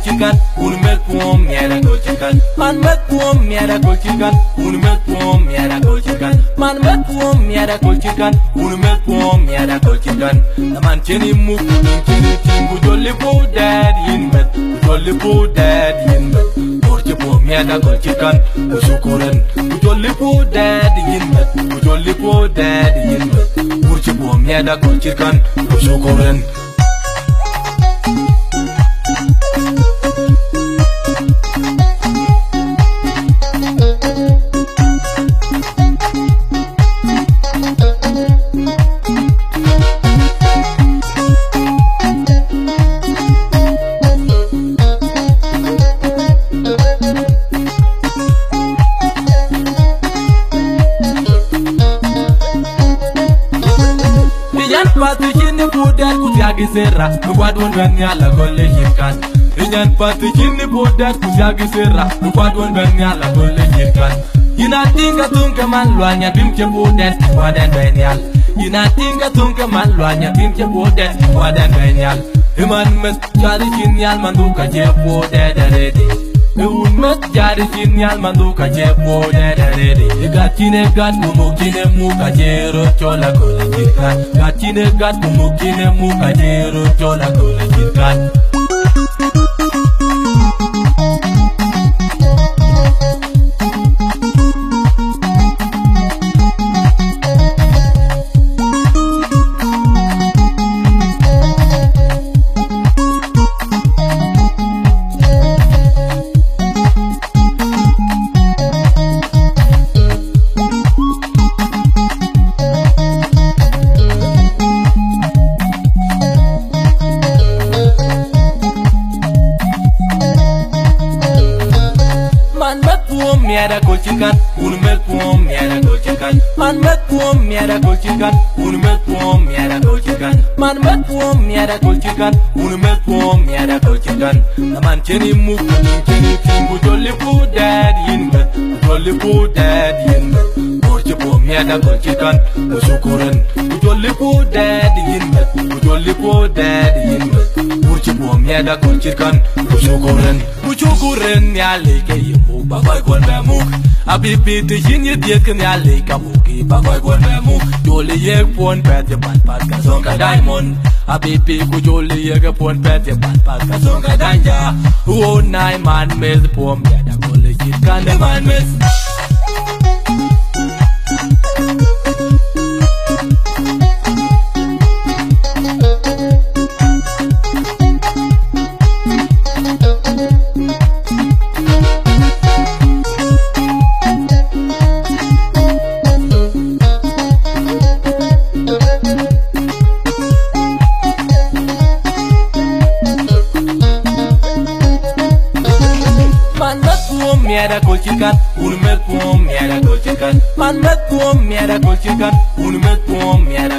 chicken, un make boom, yada go chicken. Man make boom, yada go chicken, un make boom, yada go chicken. Man make boom, yada go chicken, un make boom, yada go chicken. The man chini move, chini ting, jolly po daddy in bed, jolly po daddy in bed. Porche boom, yada go chicken, usukuren, jolly po daddy in bed, jolly po daddy in bed. Porche boom, yada go chicken, usukuren. Pati chini puder kusiagi serra, nuwadon banyala golle yirkan. Inyan pati chini puder kusiagi serra, nuwadon banyala golle yirkan. Ina tinga tunka man luanya bimche puder wadan banyal. Ina tinga tunka man luanya bimche puder wadan banyal. Iman mes jari chinyal manduka je puder deredi. Un mes jari chinyal manduka je puder deredi. Gatine gat mumukine muka jero chola golle yirkan. Gatine gat mumukine muka jero chola golle yirkan. Miada go chicken, un make boom, miada go chicken. Man make boom, miada go chicken, un make boom, miada go chicken. Man make boom, miada go chicken, un make boom, miada go chicken. The man chini move, chini ting, jolly po daddy in bed, jolly po daddy in bed. Porche boom, miada go chicken, usukuren, jolly po daddy in bed, jolly po daddy in bed. Porche boom, miada go chicken, usukuren, usukuren, yale ke yimu, bakoy kon bemuk. Abibi te yinye diet ken yale kabuki, bakoy kon bemuk. Jolly yek pon pet ye pan pat ka songa diamond. Abibi ku jolly yek pon pet ye pan pat ka songa danja. Oh nine man miss pom yada gole chit kan de man miss. Miada go chicken, un make boom, miada go chicken. Man make boom, miada go chicken, un make boom, miada.